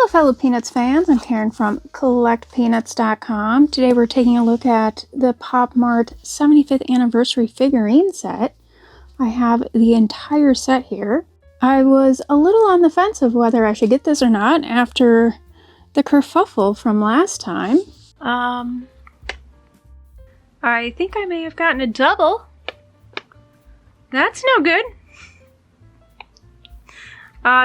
Hello fellow Peanuts fans, I'm Karen from CollectPeanuts.com. Today we're taking a look at the PopMart 75th anniversary figurine set. I have the entire set here. I was a little on the fence of whether I should get this or not after the kerfuffle from last time. I think I may have gotten a double. That's no good.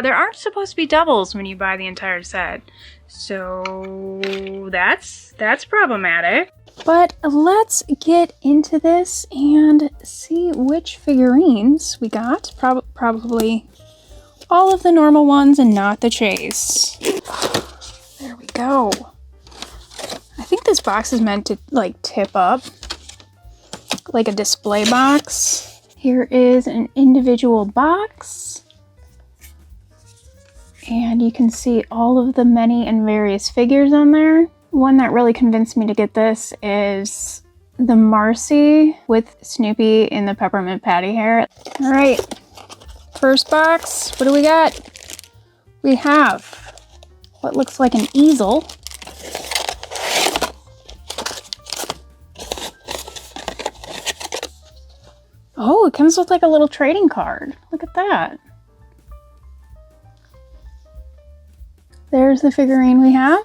There aren't supposed to be doubles when you buy the entire set, so that's problematic. But let's get into this and see which figurines we got. Probably all of the normal ones and not the chase. There we go. I think this box is meant to like tip up, like a display box. Here is an individual box. And you can see all of the many and various figures on there. One that really convinced me to get this is the Marcy with Snoopy in the Peppermint patty hair. All right, first box, what do we got? We have what looks like an easel. Oh, it comes with like a little trading card. Look at that. There's the figurine we have.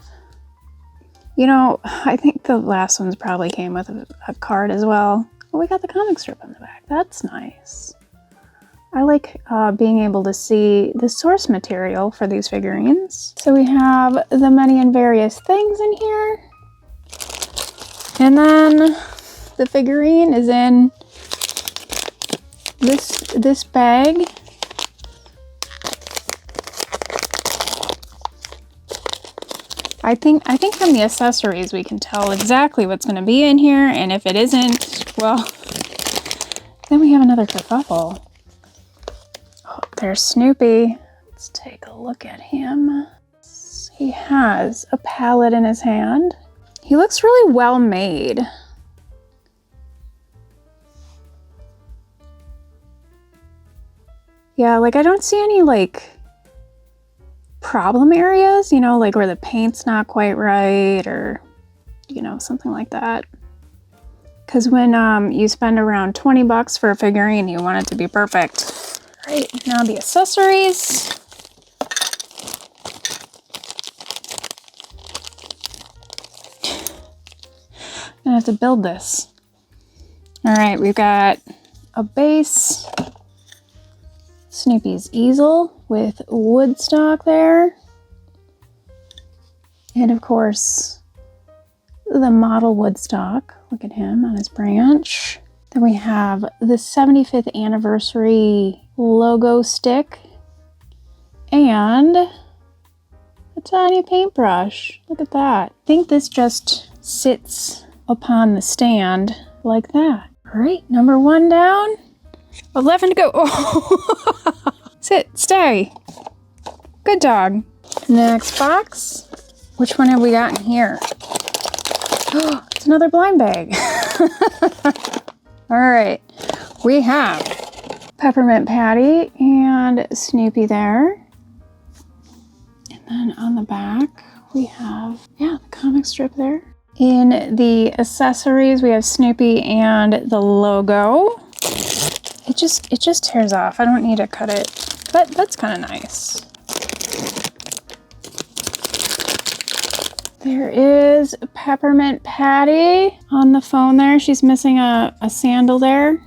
You know, I think the last ones probably came with a card as well. Oh, we got the comic strip on the back. That's nice. I like being able to see the source material for these figurines. So we have the many and various things in here. And then the figurine is in this bag. I think from the accessories we can tell exactly what's going to be in here, and if it isn't, well, then we have another kerfuffle. Oh, there's Snoopy. Let's take a look at him. He has a palette in his hand. He looks really well made. Yeah, like I don't see any like problem areas, you know, like where the paint's not quite right or, you know, something like that. Because when you spend around 20 bucks for a figurine, you want it to be perfect. All right, now the accessories. I'm gonna have to build this. All right, we've got a base, Snoopy's easel with Woodstock there. And of course, the model Woodstock. Look at him on his branch. Then we have the 75th anniversary logo stick and a tiny paintbrush. Look at that. I think this just sits upon the stand like that. All right, number one down. 11 to go. Oh. Sit, stay. Good dog. Next box. Which one have we got in here? Oh, it's another blind bag. All right. We have Peppermint Patty and Snoopy there. And then on the back, we have, yeah, the comic strip there. In the accessories, we have Snoopy and the logo. It just tears off. I don't need to cut it, but that's kind of nice. There is Peppermint Patty on the phone there. She's missing a sandal there.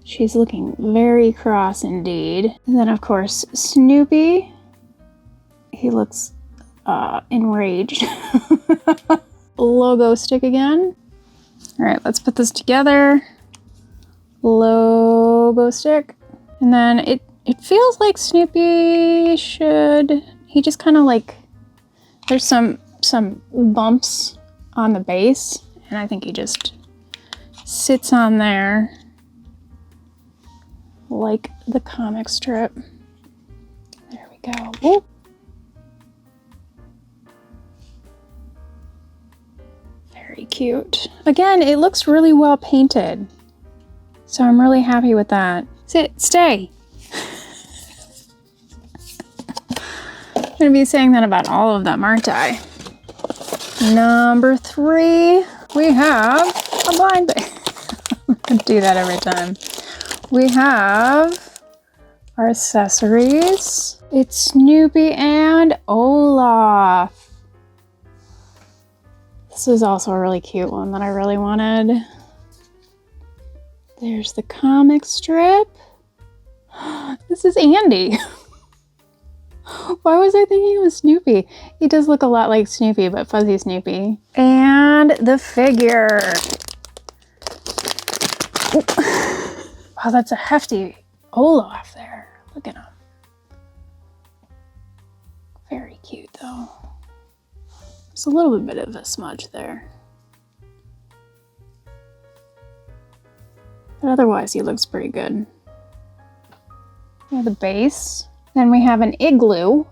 She's looking very cross indeed. And then of course, Snoopy. He looks enraged. Logo stick again. All right, let's put this together. Logo stick. And then it feels like Snoopy should, he just kind of like, there's some bumps on the base, and I think he just sits on there like the comic strip. There we go. Ooh. Very cute. Again, it looks really well painted. So I'm really happy with that. Sit, stay. I'm gonna be saying that about all of them, aren't I? Number 3, we have a blind bag. I do that every time. We have our accessories. It's Snoopy and Olaf. This is also a really cute one that I really wanted. There's the comic strip. This is Andy. Why was I thinking it was Snoopy? He does look a lot like Snoopy, but fuzzy Snoopy. And the figure. Wow, that's a hefty Olaf there. Look at him. Very cute though. There's a little bit of a smudge there. But otherwise he looks pretty good. We have the base. Then we have an igloo.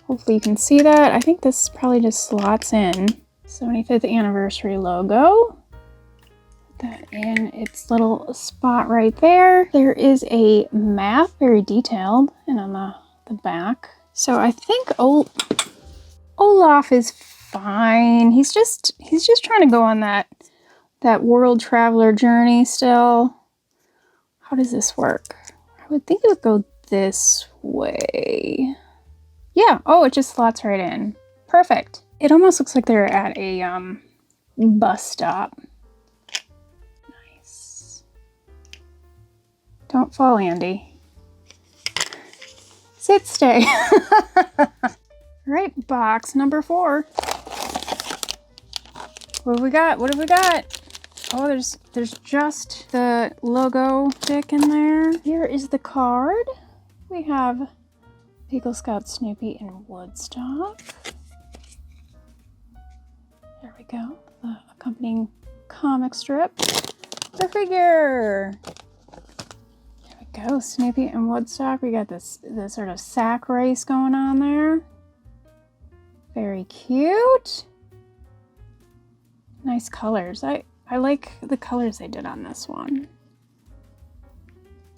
Hopefully you can see that. I think this probably just slots in. 75th anniversary logo. Put that in its little spot right there. There is a map, very detailed, and on the back. So I think Olaf is fine. He's just trying to go on that world traveler journey still. How does this work? I would think it would go this way. Yeah, oh, it just slots right in. Perfect. It almost looks like they're at a bus stop. Nice. Don't fall, Andy. Sit, stay. All right, box number 4. What have we got? What have we got? Oh, there's just the logo stick in there. Here is the card. We have Eagle Scout Snoopy and Woodstock. There we go. The accompanying comic strip. The figure. There we go. Snoopy and Woodstock. We got this sort of sack race going on there. Very cute. Nice colors. I like the colors they did on this one.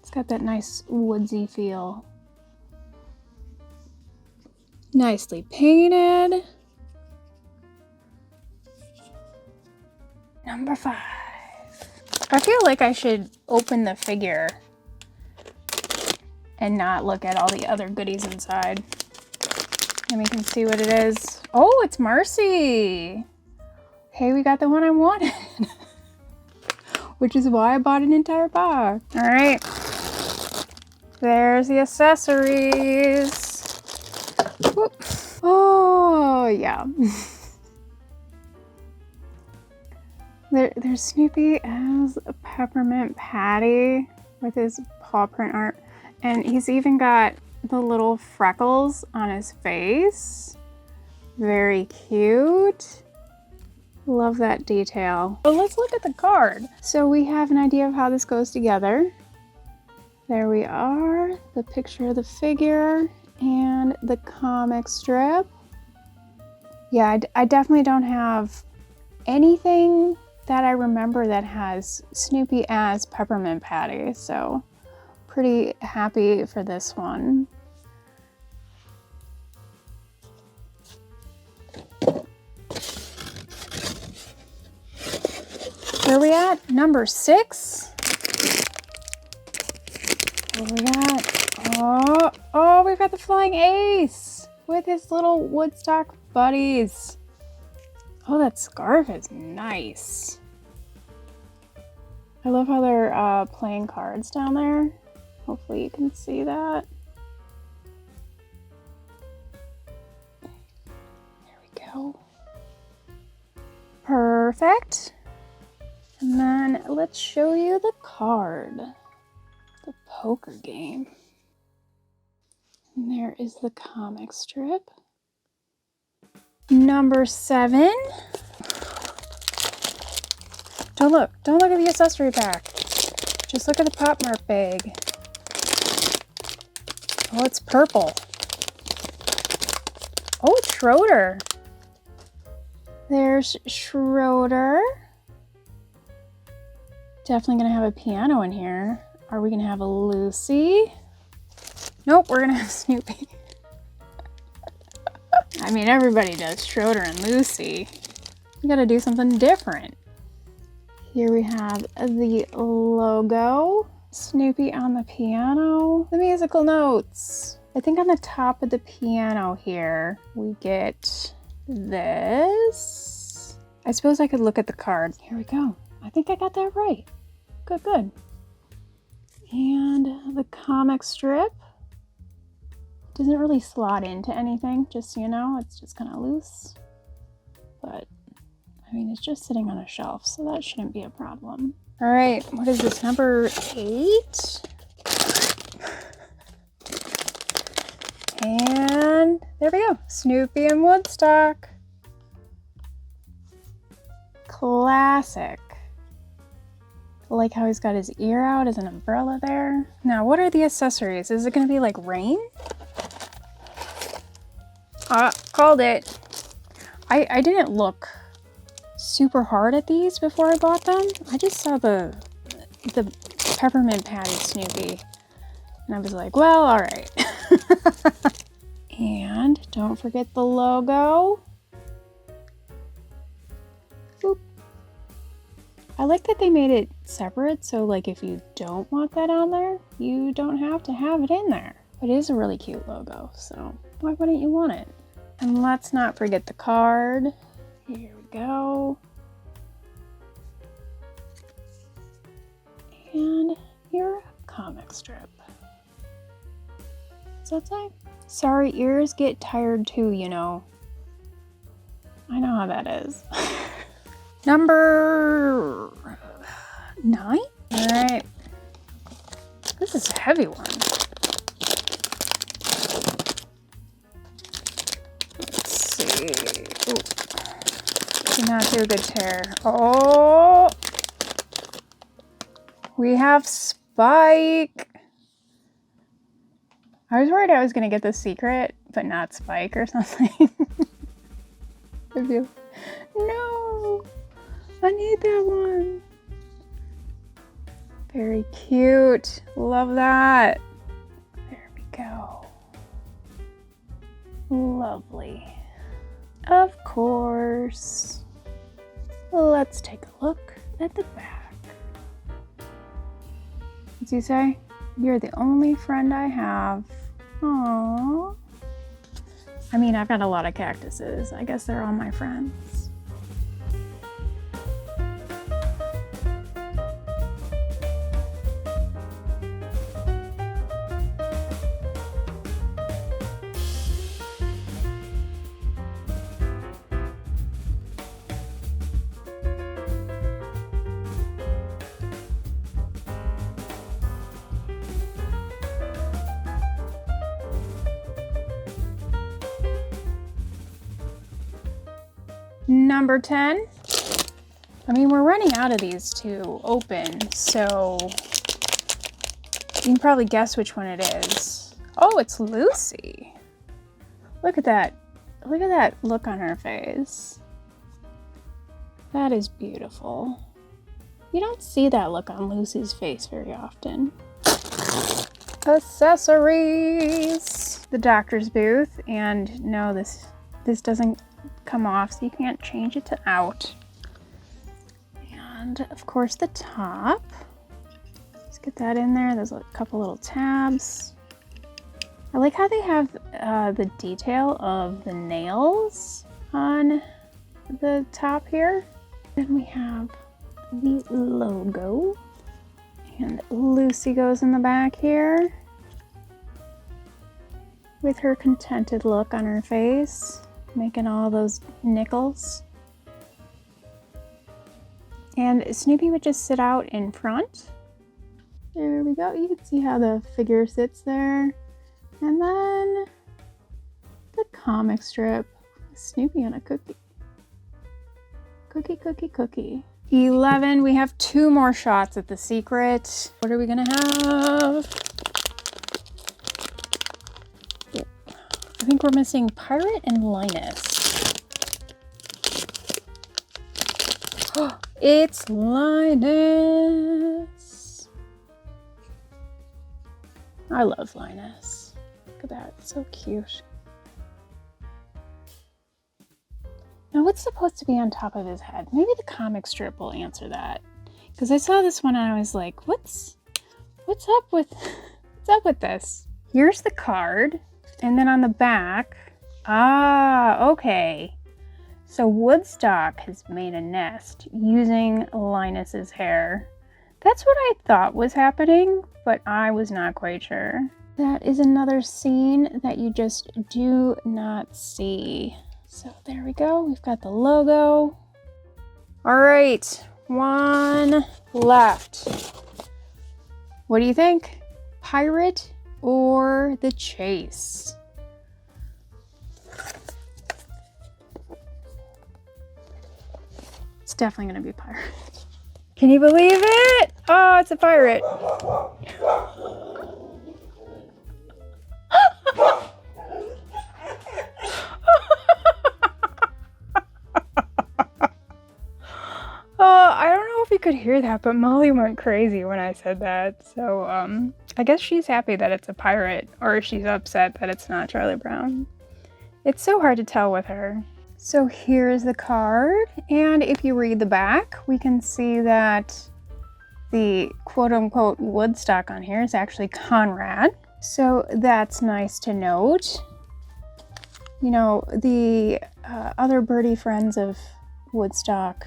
It's got that nice woodsy feel. Nicely painted. Number 5. I feel like I should open the figure and not look at all the other goodies inside. And we can see what it is. Oh, it's Marcy. Hey, we got the one I wanted. Which is why I bought an entire box. All right. There's the accessories. Whoop. Oh, yeah. There's Snoopy as a Peppermint Patty with his paw print art. And he's even got the little freckles on his face. Very cute. Love that detail. But let's look at the card. So we have an idea of how this goes together. There we are, the picture of the figure and the comic strip. Yeah, I definitely don't have anything that I remember that has Snoopy as Peppermint Patty, so pretty happy for this one. Where are we at? Number 6. What do we got? Oh, we've got the Flying Ace with his little Woodstock buddies. Oh, that scarf is nice. I love how they're playing cards down there. Hopefully you can see that. There we go. Perfect. And then let's show you the card. The poker game. And there is the comic strip. Number 7. Don't look at the accessory pack. Just look at the popmart bag. Oh, it's purple. Oh, it's Schroeder. There's Schroeder. Definitely gonna have a piano in here. Are we gonna have a Lucy? Nope, we're gonna have Snoopy. I mean, everybody does Schroeder and Lucy. You gotta do something different. Here we have the logo, Snoopy on the piano, the musical notes. I think on the top of the piano here, we get this. I suppose I could look at the cards. Here we go. I think I got that right. Good, good. And the comic strip. Doesn't really slot into anything, just so you know. It's just kind of loose. But, I mean, it's just sitting on a shelf, so that shouldn't be a problem. All right, what is this, number 8? And there we go, Snoopy and Woodstock. Classic. I like how he's got his ear out as an umbrella there. Now, what are the accessories? Is it gonna be like rain? Called it. I didn't look super hard at these before I bought them. I just saw the Peppermint patty Snoopy. And I was like, well, all right. And don't forget the logo. Boop. I like that they made it separate, so like if you don't want that on there, you don't have to have it in there. But it is a really cute logo, so why wouldn't you want it? And let's not forget the card. Here we go. And your comic strip. What's that say? Sorry, ears get tired too, you know. I know how that is. Number 9? All right. This is a heavy one. Let's see. Ooh. Did not do a good tear. Oh! We have Spike. I was worried I was going to get the secret, but not Spike or something. No! I need that one. Very cute. Love that. There we go. Lovely. Of course. Let's take a look at the back. What's he say? You're the only friend I have. Aww. I mean, I've got a lot of cactuses. I guess they're all my friends. Number 10. I mean, we're running out of these to open, so you can probably guess which one it is. Oh, it's Lucy. Look at that. Look at that look on her face. That is beautiful. You don't see that look on Lucy's face very often. Accessories. The doctor's booth, and no, this doesn't come off, so you can't change it to out. And of course the top. Let's get that in there. There's a couple little tabs. I like how they have the detail of the nails on the top here. Then we have the logo, and Lucy goes in the back here with her contented look on her face, making all those nickels. And Snoopy would just sit out in front. There we go. You can see how the figure sits there. And then the comic strip. Snoopy on a cookie. Cookie, cookie, cookie. 11. We have 2 more shots at the secret. What are we gonna have? I think we're missing Pirate and Linus. Oh, it's Linus. I love Linus. Look at that, it's so cute. Now what's supposed to be on top of his head? Maybe the comic strip will answer that. Because I saw this one and I was like, what's up with this? Here's the card. And then on the back, okay. So Woodstock has made a nest using Linus's hair. That's what I thought was happening, but I was not quite sure. That is another scene that you just do not see. So there we go. We've got the logo. All right, one left. What do you think? Pirate or the chase? It's definitely gonna be pirate. Can you believe it? Oh, it's a pirate. I don't know if you could hear that, but Molly went crazy when I said that. So I guess she's happy that it's a pirate, or she's upset that it's not Charlie Brown. It's so hard to tell with her. So here's the card, and if you read the back, we can see that the quote-unquote Woodstock on here is actually Conrad. So that's nice to note. You know, the other birdie friends of Woodstock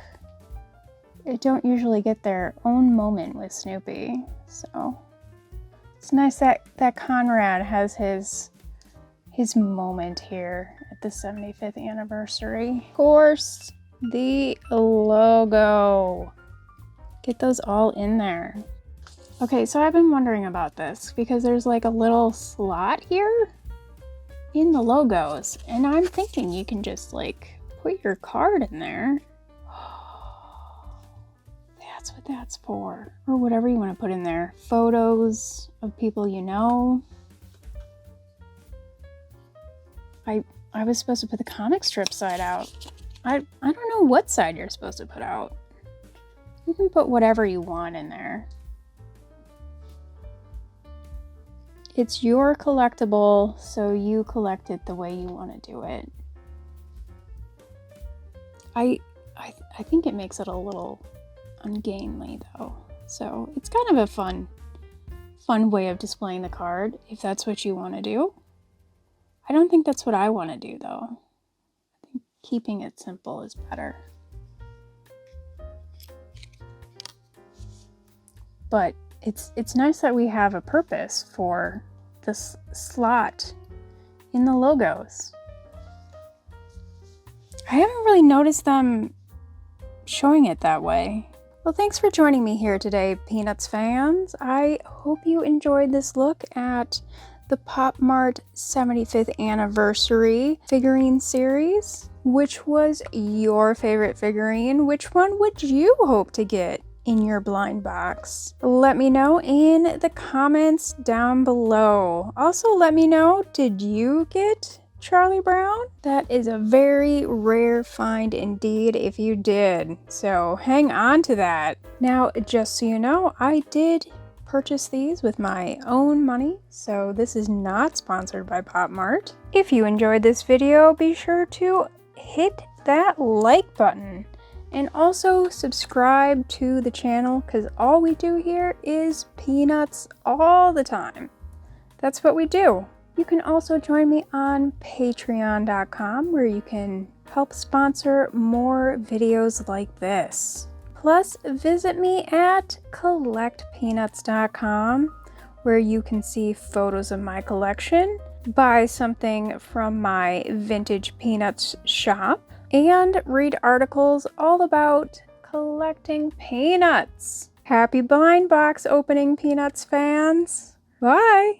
don't usually get their own moment with Snoopy. So it's nice that Conrad has his moment here at the 75th anniversary. Of course, the logo. Get those all in there. Okay, so I've been wondering about this because there's like a little slot here in the logos, and I'm thinking you can just like put your card in there. That's what that's for. Or whatever you want to put in there. Photos of people you know. I was supposed to put the comic strip side out. I don't know what side you're supposed to put out. You can put whatever you want in there. It's your collectible, so you collect it the way you want to do it. I think it makes it a little ungainly though. So it's kind of a fun way of displaying the card if that's what you want to do. I don't think that's what I want to do though. I think keeping it simple is better. But it's nice that we have a purpose for this slot in the logos. I haven't really noticed them showing it that way. Well, thanks for joining me here today, Peanuts fans. I hope you enjoyed this look at the Pop Mart 75th Anniversary figurine series. Which was your favorite figurine? Which one would you hope to get in your blind box? Let me know in the comments down below. Also, let me know, did you get Charlie Brown? That is a very rare find indeed if you did. So hang on to that. Now, just so you know, I did purchase these with my own money, so this is not sponsored by Pop Mart. If you enjoyed this video, be sure to hit that like button and also subscribe to the channel, because all we do here is peanuts all the time. That's what we do. You can also join me on patreon.com, where you can help sponsor more videos like this. Plus, visit me at CollectPeanuts.com, where you can see photos of my collection, buy something from my vintage Peanuts shop, and read articles all about collecting peanuts. Happy blind box opening, Peanuts fans! Bye!